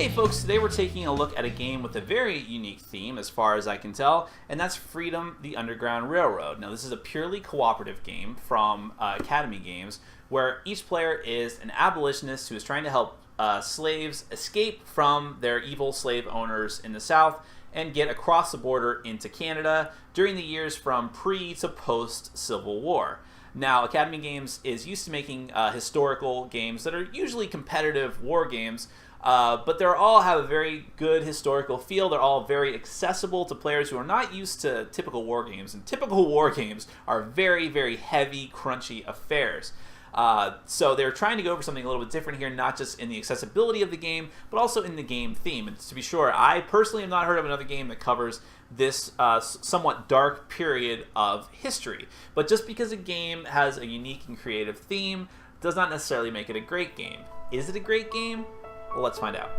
Hey folks, today we're taking a look at a game with a very unique theme as far as I can tell, and that's Freedom, the Underground Railroad. Now this is a purely cooperative game from Academy Games where each player is an abolitionist who is trying to help slaves escape from their evil slave owners in the South and get across the border into Canada during the years from pre to post Civil War. Now, Academy Games is used to making historical games that are usually competitive war games, but they all have a very good historical feel. They're all very accessible to players who are not used to typical war games. And typical war games are very, very heavy, crunchy affairs. So they're trying to go for something a little bit different here, not just in the accessibility of the game, but also in the game theme. And to be sure, I personally have not heard of another game that covers this somewhat dark period of history. But just because a game has a unique and creative theme does not necessarily make it a great game. Is it a great game? Well, let's find out.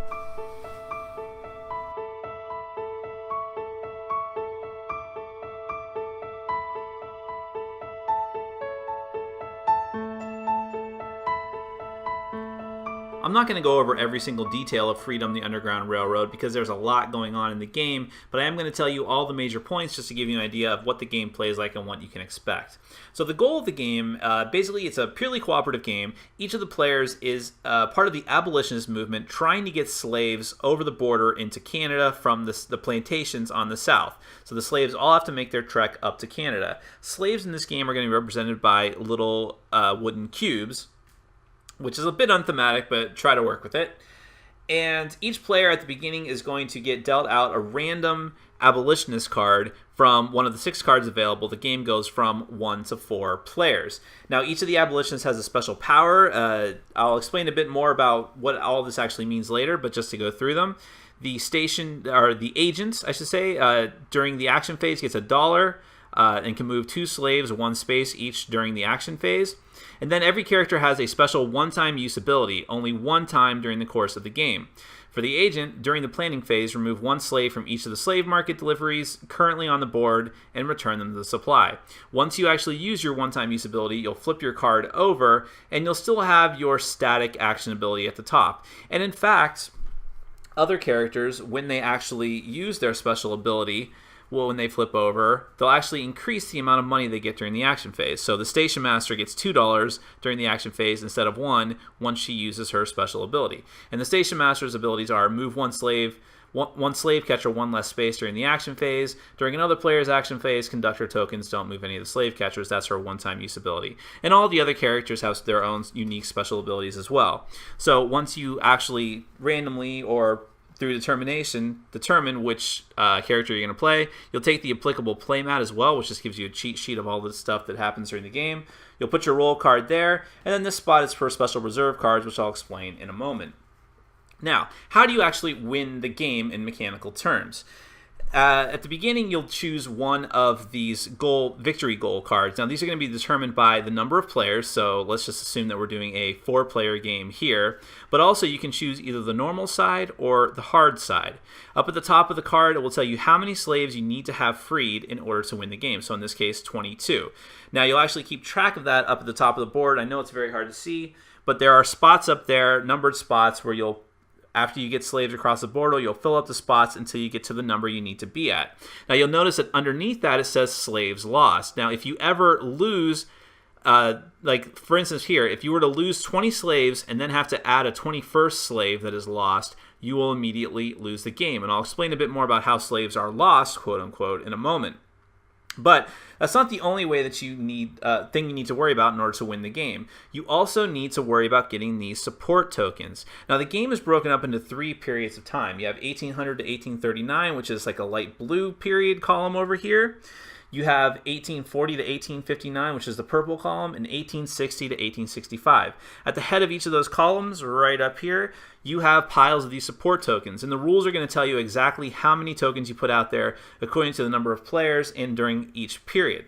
I'm not going to go over every single detail of Freedom, the Underground Railroad, because there's a lot going on in the game, but I am going to tell you all the major points just to give you an idea of what the game plays like and what you can expect. So the goal of the game, basically it's a purely cooperative game. Each of the players is part of the abolitionist movement trying to get slaves over the border into Canada from the plantations on the South. So the slaves all have to make their trek up to Canada. Slaves in this game are going to be represented by little wooden cubes, which is a bit unthematic, but try to work with it. And each player at the beginning is going to get dealt out a random abolitionist card from one of the 6 cards available. The game goes from 1 to 4 players. Now, each of the abolitionists has a special power. I'll explain a bit more about what all of this actually means later, but just to go through them. The station, or the agent, I should say, during the action phase gets $1 and can move 2 slaves 1 space each during the action phase. And then every character has a special one-time use ability, only one time during the course of the game. For the agent, during the planning phase, remove 1 slave from each of the slave market deliveries currently on the board and return them to the supply. Once you actually use your one-time use ability, you'll flip your card over and you'll still have your static action ability at the top. And in fact, other characters, when they actually use their special ability, well, when they flip over, they'll actually increase the amount of money they get during the action phase. So the station master gets $2 during the action phase instead of 1 once she uses her special ability. And the station master's abilities are move 1 slave, one slave catcher 1 less space during the action phase. During another player's action phase, conductor tokens don't move any of the slave catchers. That's her one-time use ability. And all the other characters have their own unique special abilities as well. So once you actually randomly or through determine which character you're going to play. You'll take the applicable playmat as well, which just gives you a cheat sheet of all the stuff that happens during the game. You'll put your roll card there, and then this spot is for special reserve cards, which I'll explain in a moment. Now, how do you actually win the game in mechanical terms? At the beginning, you'll choose one of these victory goal cards. Now, these are going to be determined by the number of players, so let's just assume that we're doing a 4-player game here. But also, you can choose either the normal side or the hard side. Up at the top of the card, it will tell you how many slaves you need to have freed in order to win the game. So in this case, 22. Now, you'll actually keep track of that up at the top of the board. I know it's very hard to see, but there are spots up there, numbered spots, where after you get slaves across the border, you'll fill up the spots until you get to the number you need to be at. Now, you'll notice that underneath that it says slaves lost. Now, if you ever lose, like for instance here, if you were to lose 20 slaves and then have to add a 21st slave that is lost, you will immediately lose the game. And I'll explain a bit more about how slaves are lost, quote unquote, in a moment. But that's not the only way that you need thing you need to worry about in order to win the game. You also need to worry about getting these support tokens. Now, the game is broken up into 3 periods of time. You have 1800 to 1839, which is like a light blue period column over here. You have 1840 to 1859, which is the purple column, and 1860 to 1865. At the head of each of those columns, right up here, you have piles of these support tokens. And the rules are going to tell you exactly how many tokens you put out there according to the number of players and during each period.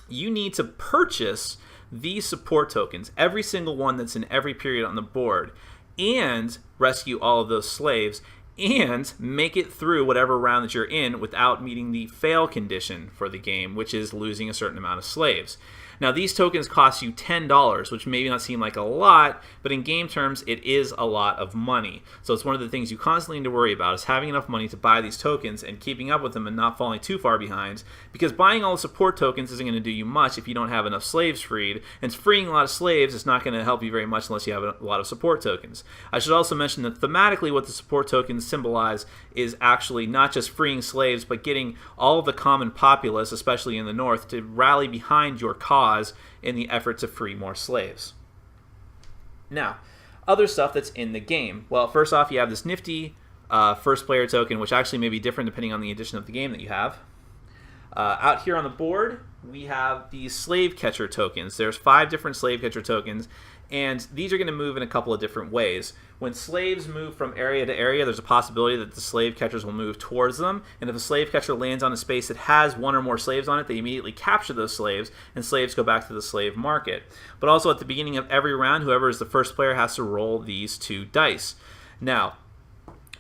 You need to purchase these support tokens, every single one that's in every period on the board, and rescue all of those slaves, and make it through whatever round that you're in without meeting the fail condition for the game, which is losing a certain amount of slaves. Now, these tokens cost you $10, which may not seem like a lot, but in game terms, it is a lot of money. So it's one of the things you constantly need to worry about, is having enough money to buy these tokens and keeping up with them and not falling too far behind, because buying all the support tokens isn't going to do you much if you don't have enough slaves freed, and freeing a lot of slaves is not going to help you very much unless you have a lot of support tokens. I should also mention that thematically what the support tokens symbolize is actually not just freeing slaves, but getting all of the common populace, especially in the north, to rally behind your cause in the effort to free more slaves. Now, other stuff that's in the game. Well, first off, you have this nifty first player token, which actually may be different depending on the edition of the game that you have. Out here on the board, we have these slave catcher tokens. There's 5 different slave catcher tokens, and these are going to move in a couple of different ways. When slaves move from area to area, there's a possibility that the slave catchers will move towards them, and if a slave catcher lands on a space that has 1 or more slaves on it, they immediately capture those slaves, and slaves go back to the slave market. But also at the beginning of every round, whoever is the first player has to roll these 2 dice. Now,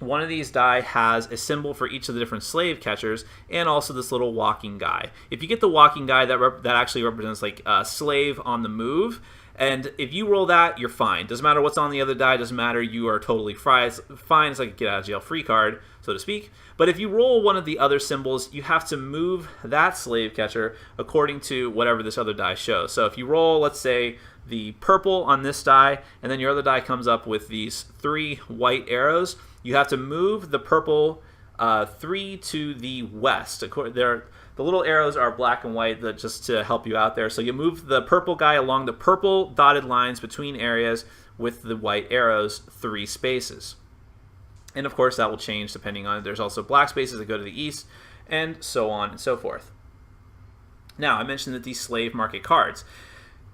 one of these die has a symbol for each of the different slave catchers, and also this little walking guy. If you get the walking guy, that actually represents like a slave on the move. And if you roll that, you're fine. Doesn't matter what's on the other die. Doesn't matter. You are totally fine. It's like a get out of jail free card, so to speak. But if you roll one of the other symbols, you have to move that slave catcher according to whatever this other die shows. So if you roll, let's say, the purple on this die, and then your other die comes up with these 3 white arrows, you have to move the purple 3 to the west. The little arrows are black and white, just to help you out there. So you move the purple guy along the purple dotted lines between areas with the white arrows 3 spaces. And of course that will change depending on, there's also black spaces that go to the east, and so on and so forth. Now, I mentioned that these slave market cards.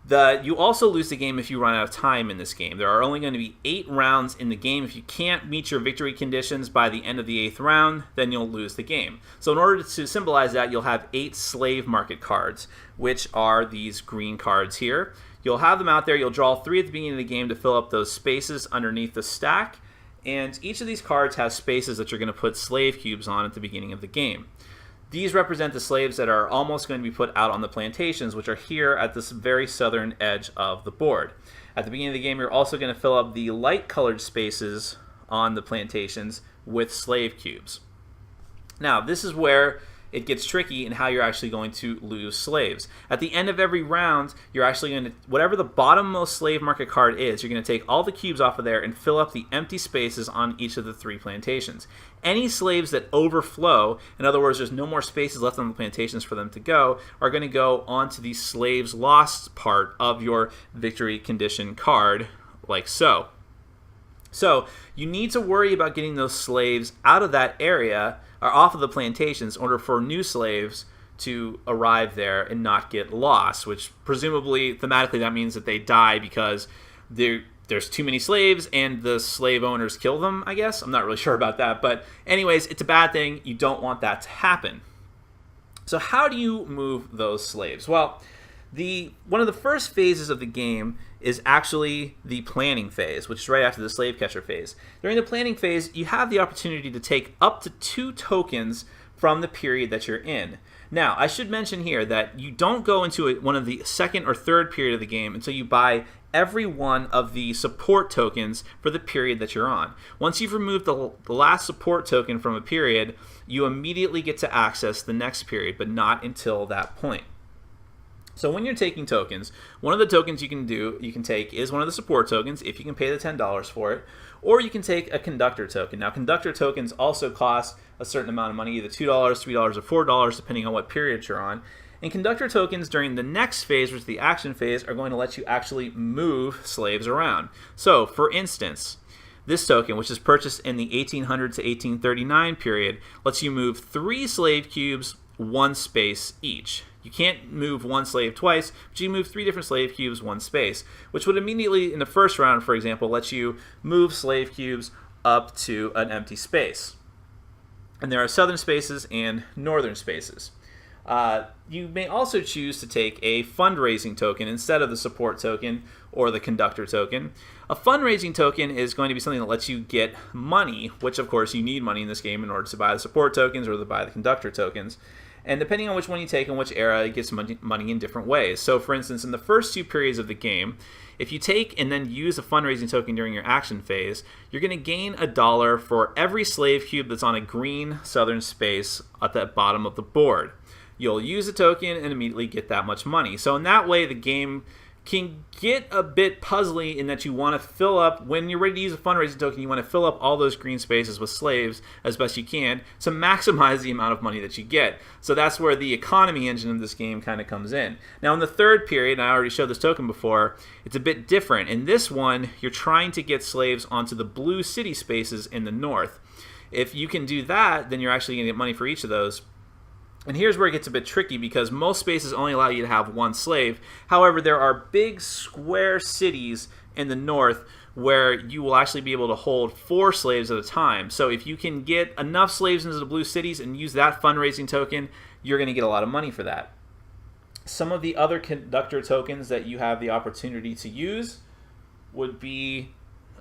You also lose the game if you run out of time in this game. There are only going to be 8 rounds in the game. If you can't meet your victory conditions by the end of the 8th round, then you'll lose the game. So in order to symbolize that, you'll have 8 slave market cards, which are these green cards here. You'll have them out there. You'll draw 3 at the beginning of the game to fill up those spaces underneath the stack. And each of these cards has spaces that you're going to put slave cubes on at the beginning of the game. These represent the slaves that are almost going to be put out on the plantations, which are here at this very southern edge of the board. At the beginning of the game, you're also going to fill up the light-colored spaces on the plantations with slave cubes. Now, this is where it gets tricky in how you're actually going to lose slaves. At the end of every round, you're actually going to, whatever the bottommost slave market card is, you're going to take all the cubes off of there and fill up the empty spaces on each of the 3 plantations. Any slaves that overflow, in other words, there's no more spaces left on the plantations for them to go, are going to go onto the slaves lost part of your victory condition card, like so. So you need to worry about getting those slaves out of that area, or off of the plantations, in order for new slaves to arrive there and not get lost, which presumably, thematically, that means that they die because there's too many slaves and the slave owners kill them, I guess. I'm not really sure about that, but anyways, it's a bad thing. You don't want that to happen. So how do you move those slaves? Well, one of the first phases of the game is actually the planning phase, which is right after the slave catcher phase. During the planning phase, you have the opportunity to take up to 2 tokens from the period that you're in. Now, I should mention here that you don't go into one of the second or third period of the game until you buy every one of the support tokens for the period that you're on. Once you've removed the last support token from a period, you immediately get to access the next period, but not until that point. So when you're taking tokens, one of the tokens you can take is one of the support tokens if you can pay the $10 for it, or you can take a conductor token. Now, conductor tokens also cost a certain amount of money, either $2, $3, or $4, depending on what period you're on. And conductor tokens during the next phase, which is the action phase, are going to let you actually move slaves around. So, for instance, this token, which is purchased in the 1800 to 1839 period, lets you move 3 slave cubes, 1 space each. You can't move 1 slave twice, but you move 3 different slave cubes, 1 space, which would immediately, in the first round, for example, let you move slave cubes up to an empty space. And there are southern spaces and northern spaces. You may also choose to take a fundraising token instead of the support token or the conductor token. A fundraising token is going to be something that lets you get money, which of course you need money in this game in order to buy the support tokens or to buy the conductor tokens. And depending on which one you take and which era, it gets money in different ways. So for instance, in the first 2 periods of the game, if you take and then use a fundraising token during your action phase, you're going to gain $1 for every slave cube that's on a green southern space at the bottom of the board. You'll use a token and immediately get that much money. So in that way, the game can get a bit puzzly in that you want to fill up, when you're ready to use a fundraising token, you want to fill up all those green spaces with slaves as best you can to maximize the amount of money that you get. So that's where the economy engine of this game kind of comes in. Now in the third period, and I already showed this token before, it's a bit different. In this one, you're trying to get slaves onto the blue city spaces in the north. If you can do that, then you're actually going to get money for each of those. And here's where it gets a bit tricky because most spaces only allow you to have 1 slave. However, there are big square cities in the north where you will actually be able to hold 4 slaves at a time. So if you can get enough slaves into the blue cities and use that fundraising token, you're going to get a lot of money for that. Some of the other conductor tokens that you have the opportunity to use would be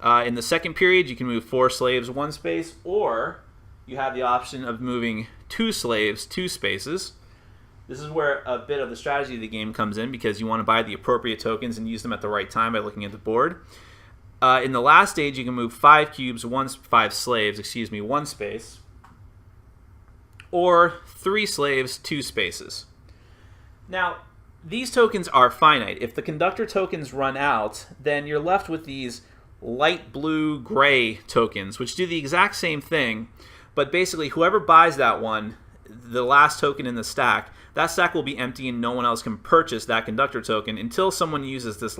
in the second period, you can move 4 slaves 1 space, or you have the option of moving 2 slaves 2 spaces. This is where a bit of the strategy of the game comes in because you want to buy the appropriate tokens and use them at the right time by looking at the board. In the last stage, you can move 5 slaves, 1 space, or 3 slaves 2 spaces. Now, these tokens are finite. If the conductor tokens run out, then you're left with these light blue gray tokens, which do the exact same thing. But basically, whoever buys that one, the last token in the stack, that stack will be empty and no one else can purchase that conductor token until someone uses these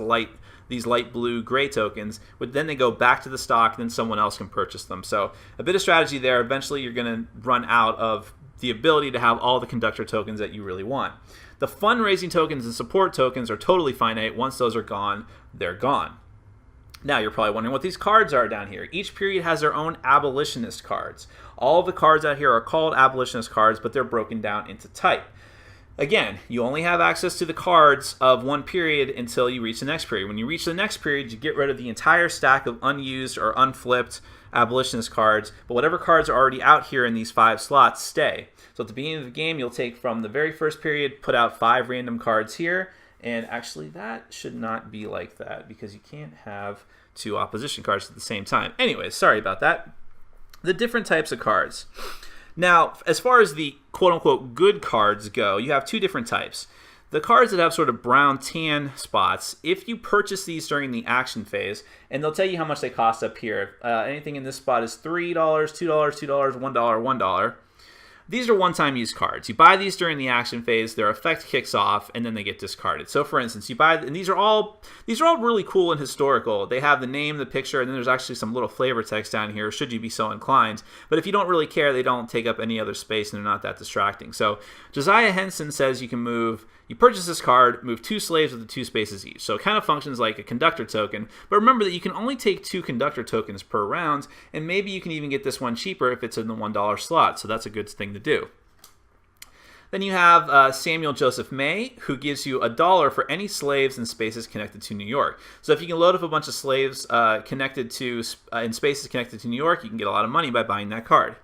light blue gray tokens. But then they go back to the stock, and then someone else can purchase them. So a bit of strategy there. Eventually, you're going to run out of the ability to have all the conductor tokens that you really want. The fundraising tokens and support tokens are totally finite. Once those are gone, they're gone. Now, you're probably wondering what these cards are down here. Each period has their own Abolitionist cards. All of the cards out here are called Abolitionist cards, but they're broken down into type. Again, you only have access to the cards of one period until you reach the next period. When you reach the next period, you get rid of the entire stack of unused or unflipped Abolitionist cards, but whatever cards are already out here in these 5 slots stay. So at the beginning of the game, you'll take from the very first period, put out 5 random cards here, and actually that should not be like that because you can't have 2 opposition cards at the same time. Anyways, sorry about that. The different types of cards. Now, as far as the quote-unquote good cards go, you have 2 different types. The cards that have sort of brown tan spots, if you purchase these during the action phase, and they'll tell you how much they cost up here. Anything in this spot is $3, $2, $2, $1, $1. These are one-time use cards. You buy these during the action phase, their effect kicks off, and then they get discarded. So for instance, you buy, and these are all really cool and historical. They have the name, the picture, and then there's actually some little flavor text down here, should you be so inclined. But if you don't really care, they don't take up any other space and they're not that distracting. So Josiah Henson says you purchase this card, move 2 slaves with the 2 spaces each. So it kind of functions like a conductor token. But remember that you can only take 2 conductor tokens per round, and maybe you can even get this one cheaper if it's in the $1 slot. So that's a good thing to do. Then you have Samuel Joseph May, who gives you $1 for any slaves in spaces connected to New York. So if you can load up a bunch of slaves in spaces connected to New York, you can get a lot of money by buying that card.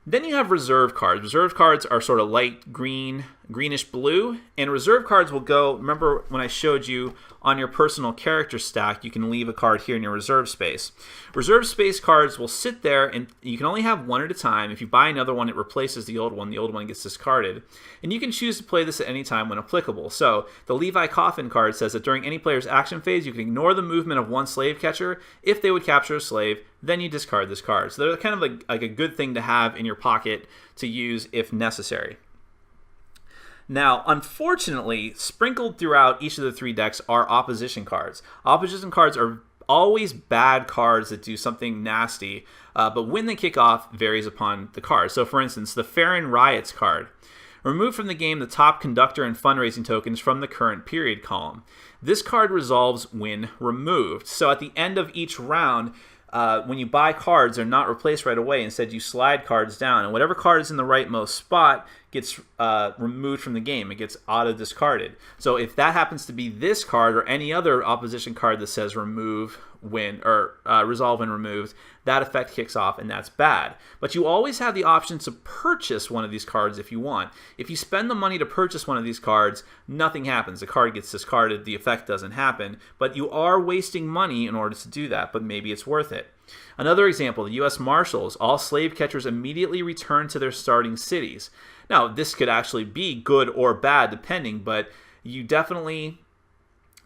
Then you have reserve cards. Reserve cards are sort of light green, greenish blue, and reserve cards will go, remember when I showed you on your personal character stack, you can leave a card here in your reserve space. Reserve space cards will sit there, and you can only have 1 at a time. If you buy another one, it replaces the old one gets discarded. And you can choose to play this at any time when applicable. So the Levi Coffin card says that during any player's action phase, you can ignore the movement of 1 slave catcher. If they would capture a slave, then you discard this card. So they're kind of like a good thing to have in your pocket to use if necessary. Now, unfortunately, sprinkled throughout each of the 3 decks are opposition cards. Opposition cards are always bad cards that do something nasty, but when they kick off varies upon the card. So, for instance, the Farron Riots card. Remove from the game the top conductor and fundraising tokens from the current period column. This card resolves when removed. So at the end of each round, when you buy cards, they're not replaced right away. Instead, you slide cards down, and whatever card is in the rightmost spot gets removed from the game. It gets auto-discarded. So if that happens to be this card or any other opposition card that says remove when or resolve when removed, that effect kicks off, and that's bad. But you always have the option to purchase one of these cards if you want. If you spend the money to purchase one of these cards, nothing happens. The card gets discarded, the effect doesn't happen, but you are wasting money in order to do that, but maybe it's worth it. Another example, the U.S. Marshals. All slave catchers immediately return to their starting cities. Now, this could actually be good or bad, depending, but you definitely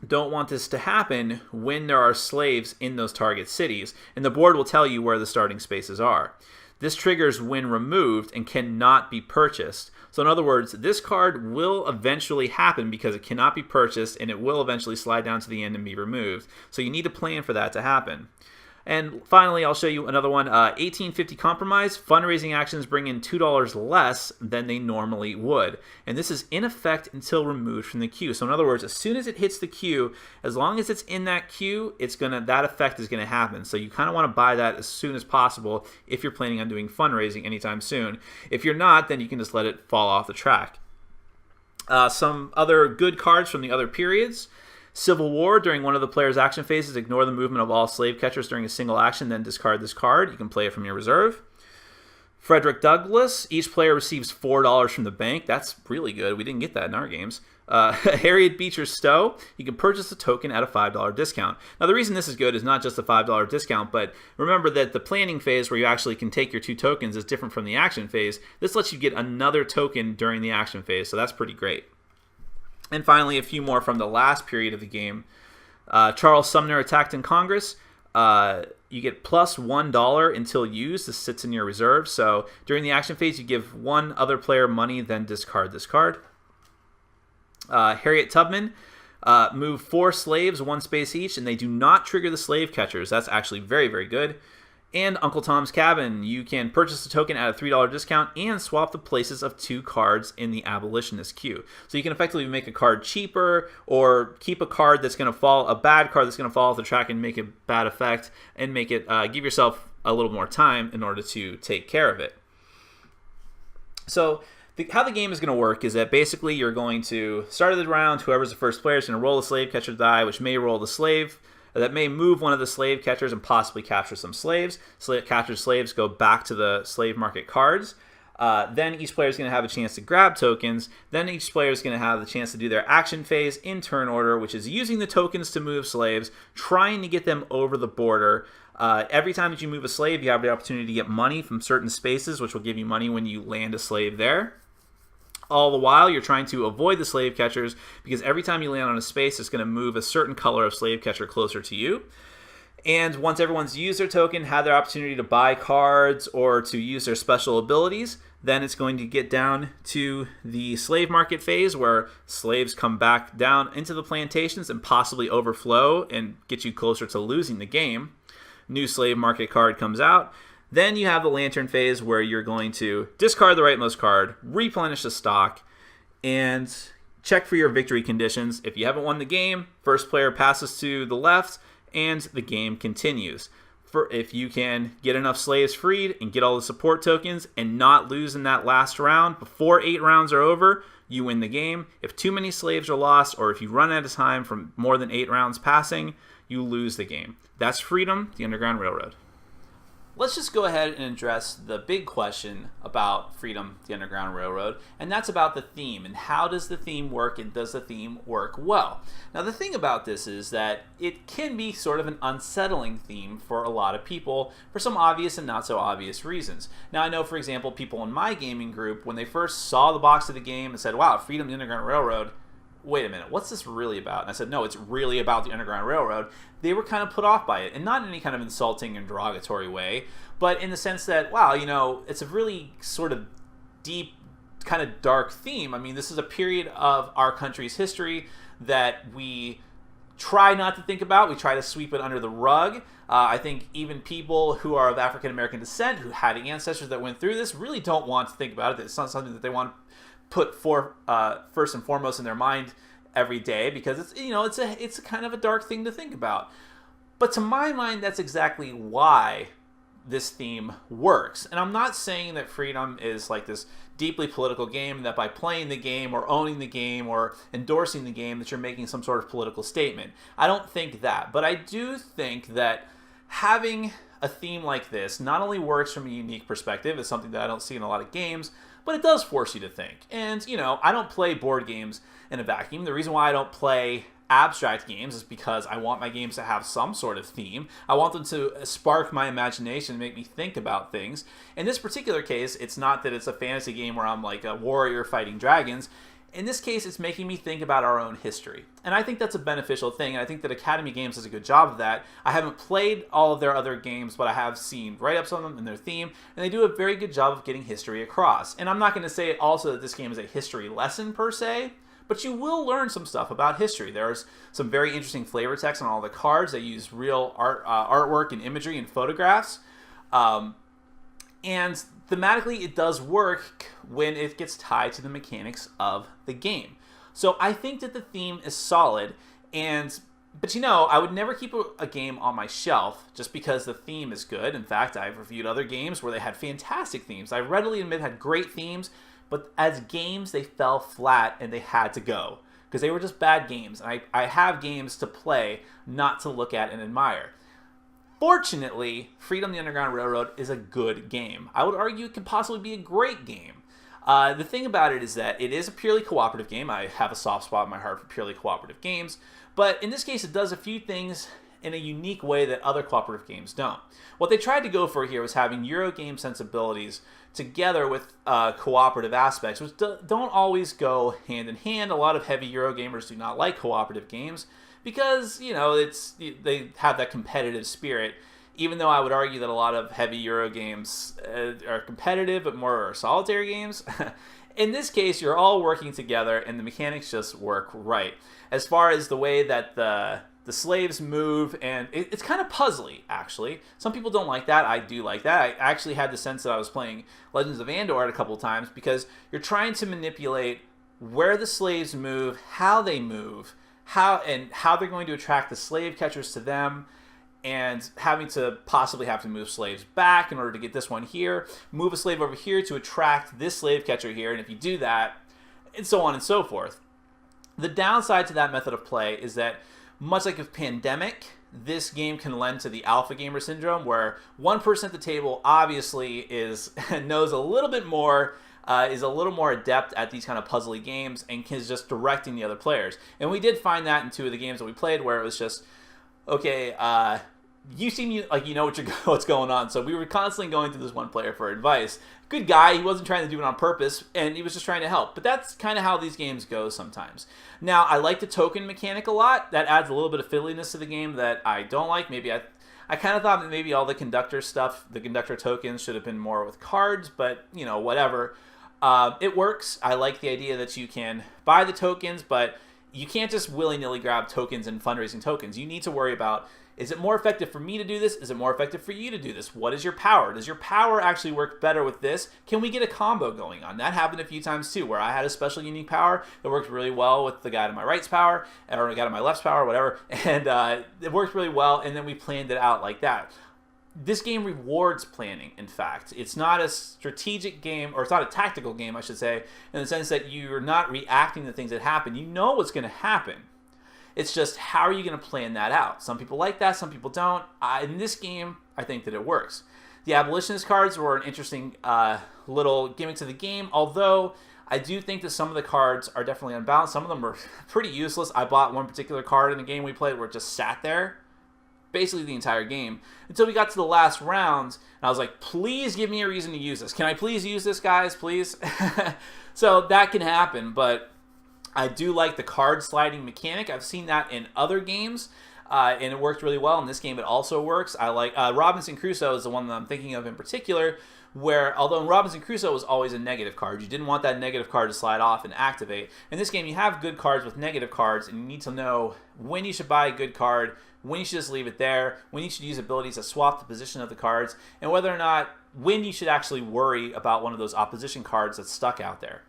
don't want this to happen when there are slaves in those target cities, and the board will tell you where the starting spaces are. This triggers when removed and cannot be purchased. So in other words, this card will eventually happen because it cannot be purchased, and it will eventually slide down to the end and be removed. So you need to plan for that to happen. And finally, I'll show you another one, 1850 Compromise. Fundraising actions bring in $2 less than they normally would. And this is in effect until removed from the queue. So in other words, as soon as it hits the queue, as long as it's in that queue, that effect is going to happen. So you kind of want to buy that as soon as possible if you're planning on doing fundraising anytime soon. If you're not, then you can just let it fall off the track. Some other good cards from the other periods. Civil War. During one of the player's action phases, ignore the movement of all slave catchers during a single action, then discard this card. You can play it from your reserve. Frederick Douglass. Each player receives $4 from the bank. That's really good. We didn't get that in our games. Harriet Beecher Stowe. You can purchase a token at a $5 discount. Now, the reason this is good is not just the $5 discount, but remember that the planning phase where you actually can take your 2 tokens is different from the action phase. This lets you get another token during the action phase, so that's pretty great. And finally, a few more from the last period of the game. Charles Sumner attacked in Congress. You get plus $1 until used. This sits in your reserve. So during the action phase, you give one other player money, then discard this card. Harriet Tubman. Move 4 slaves, 1 space each, and they do not trigger the slave catchers. That's actually very, very good. And Uncle Tom's Cabin. You can purchase a token at a $3 discount and swap the places of 2 cards in the Abolitionist queue. So you can effectively make a card cheaper or keep a card that's going to fall, a bad card that's going to fall off the track and make a bad effect, and make it give yourself a little more time in order to take care of it. So how the game is going to work is that basically you're going to start of the round, whoever's the first player is going to roll the slave catcher die, which may roll the slave. That may move one of the slave catchers and possibly capture some slaves. Captured slaves go back to the slave market cards. Then each player is going to have a chance to grab tokens. Then each player is going to have the chance to do their action phase in turn order, which is using the tokens to move slaves, trying to get them over the border. Every time that you move a slave, you have the opportunity to get money from certain spaces, which will give you money when you land a slave there. All the while, you're trying to avoid the slave catchers because every time you land on a space, it's going to move a certain color of slave catcher closer to you. And once everyone's used their token, had their opportunity to buy cards or to use their special abilities, then it's going to get down to the slave market phase where slaves come back down into the plantations and possibly overflow and get you closer to losing the game. New slave market card comes out. Then you have the lantern phase where you're going to discard the rightmost card, replenish the stock, and check for your victory conditions. If you haven't won the game, first player passes to the left, and the game continues. If you can get enough slaves freed and get all the support tokens and not lose in that last round, before 8 rounds are over, you win the game. If too many slaves are lost, or if you run out of time from more than 8 rounds passing, you lose the game. That's Freedom, the Underground Railroad. Let's just go ahead and address the big question about Freedom, the Underground Railroad, and that's about the theme, and how does the theme work, and does the theme work well? Now, the thing about this is that it can be sort of an unsettling theme for a lot of people for some obvious and not so obvious reasons. Now, I know, for example, people in my gaming group, when they first saw the box of the game and said, wow, Freedom, the Underground Railroad, wait a minute, what's this really about? And I said, no, it's really about the Underground Railroad. They were kind of put off by it, and not in any kind of insulting and derogatory way, but in the sense that, wow, you know, it's a really sort of deep, kind of dark theme. I mean, this is a period of our country's history that we try not to think about. We try to sweep it under the rug. I think even people who are of African American descent, who had ancestors that went through this, really don't want to think about it. It's not something that they want to put first and foremost in their mind every day, because it's, you know, it's a kind of a dark thing to think about. But to my mind, that's exactly why this theme works. And I'm not saying that Freedom is like this deeply political game, and that by playing the game or owning the game or endorsing the game that you're making some sort of political statement. I don't think that, but I do think that having a theme like this not only works from a unique perspective, it's something that I don't see in a lot of games, but it does force you to think. And, you know, I don't play board games in a vacuum. The reason why I don't play abstract games is because I want my games to have some sort of theme. I want them to spark my imagination and make me think about things. In this particular case, it's not that it's a fantasy game where I'm like a warrior fighting dragons. In this case, it's making me think about our own history. And I think that's a beneficial thing, and I think that Academy Games does a good job of that. I haven't played all of their other games, but I have seen write-ups on them and their theme, and they do a very good job of getting history across. And I'm not going to say also that this game is a history lesson per se, but you will learn some stuff about history. There's some very interesting flavor text on all the cards. They use real artwork and imagery and photographs. And thematically, it does work when it gets tied to the mechanics of the game. So I think that the theme is solid, but you know, I would never keep a game on my shelf just because the theme is good. In fact, I've reviewed other games where they had fantastic themes. I readily admit had great themes, but as games, they fell flat and they had to go because they were just bad games. And I have games to play, not to look at and admire. Fortunately, Freedom the Underground Railroad is a good game. I would argue it could possibly be a great game. The thing about it is that it is a purely cooperative game. I have a soft spot in my heart for purely cooperative games. But in this case, it does a few things in a unique way that other cooperative games don't. What they tried to go for here was having Eurogame sensibilities together with cooperative aspects, which don't always go hand in hand. A lot of heavy Eurogamers do not like cooperative games because, you know, they have that competitive spirit, even though I would argue that a lot of heavy Euro games are competitive, but more are solitary games. In this case, you're all working together, and the mechanics just work right. As far as the way that the slaves move, and it's kind of puzzly, actually. Some people don't like that. I do like that. I actually had the sense that I was playing Legends of Andor a couple times because you're trying to manipulate where the slaves move, how they move, how they're going to attract the slave catchers to them, and having to possibly have to move slaves back in order to get this one here, move a slave over here to attract this slave catcher here, and if you do that, and so on and so forth. The downside to that method of play is that, much like with Pandemic, this game can lend to the alpha gamer syndrome, where one person at the table obviously knows a little bit more, is a little more adept at these kind of puzzly games, and is just directing the other players. And we did find that in 2 of the games that we played, where it was just, okay, you seem like you know what's going on. So we were constantly going to this one player for advice. Good guy, he wasn't trying to do it on purpose, and he was just trying to help. But that's kind of how these games go sometimes. Now, I like the token mechanic a lot. That adds a little bit of fiddliness to the game that I don't like. Maybe I kind of thought that maybe all the conductor stuff, the conductor tokens, should have been more with cards, but, you know, whatever. It works. I like the idea that you can buy the tokens, but you can't just willy-nilly grab tokens and fundraising tokens. You need to worry about, is it more effective for me to do this? Is it more effective for you to do this? What is your power? Does your power actually work better with this? Can we get a combo going on? That happened a few times too, where I had a special unique power that worked really well with the guy to my right's power, or the guy to my left's power, whatever, and it worked really well, and then we planned it out like that. This game rewards planning, in fact. It's not a strategic game, or it's not a tactical game, I should say, in the sense that you're not reacting to things that happen. You know what's going to happen. It's just, how are you going to plan that out? Some people like that, some people don't. In this game, I think that it works. The Abolitionist cards were an interesting little gimmick to the game, although I do think that some of the cards are definitely unbalanced. Some of them are pretty useless. I bought one particular card in a game we played where it just sat there basically the entire game until we got to the last rounds, and I was like, please give me a reason to use this. Can I please use this, guys? Please? So that can happen, but I do like the card sliding mechanic. I've seen that in other games, and it worked really well. In this game, it also works. I like Robinson Crusoe is the one that I'm thinking of in particular, where although in Robinson Crusoe was always a negative card, you didn't want that negative card to slide off and activate. In this game, you have good cards with negative cards, and you need to know when you should buy a good card, when you should just leave it there, when you should use abilities to swap the position of the cards, and whether or not when you should actually worry about one of those opposition cards that's stuck out there.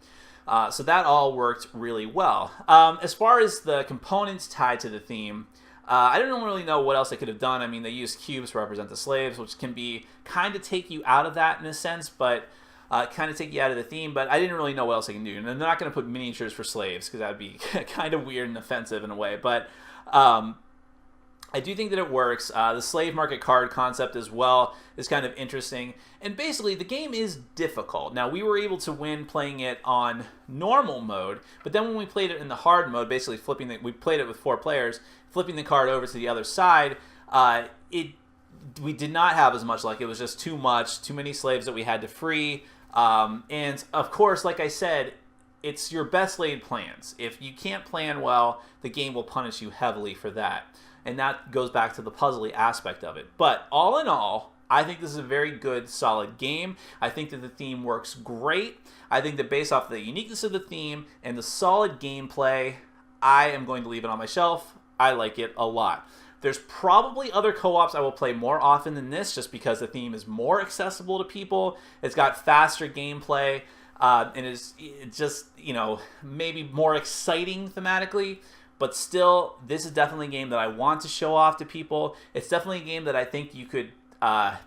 So that all worked really well. As far as the components tied to the theme, I don't really know what else they could have done. I mean, they used cubes to represent the slaves, which can be kind of take you out of that in a sense, but kind of take you out of the theme, but I didn't really know what else I can do. And I'm not going to put miniatures for slaves because that would be kind of weird and offensive in a way. But I do think that it works. The slave market card concept as well is kind of interesting. And basically, the game is difficult. Now, we were able to win playing it on normal mode, but then when we played it in the hard mode, basically we played it with 4 players, flipping the card over to the other side, we did not have as much luck. It was just too many slaves that we had to free. And of course, like I said, it's your best laid plans. If you can't plan well, the game will punish you heavily for that. And that goes back to the puzzly aspect of it. But all in all, I think this is a very good, solid game. I think that the theme works great. I think that based off the uniqueness of the theme and the solid gameplay, I am going to leave it on my shelf. I like it a lot. There's probably other co-ops I will play more often than this just because the theme is more accessible to people. It's got faster gameplay, and it's just, maybe more exciting thematically. But still, this is definitely a game that I want to show off to people. It's definitely a game that I think you could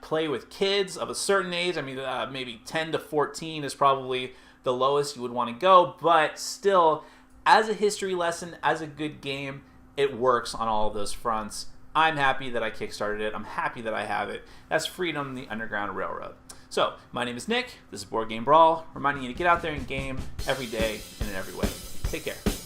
play with kids of a certain age. I mean, maybe 10 to 14 is probably the lowest you would want to go. But still, as a history lesson, as a good game, it works on all of those fronts. I'm happy that I kickstarted it. I'm happy that I have it. That's Freedom, the Underground Railroad. So, my name is Nick. This is Board Game Brawl, reminding you to get out there and game every day and in every way. Take care.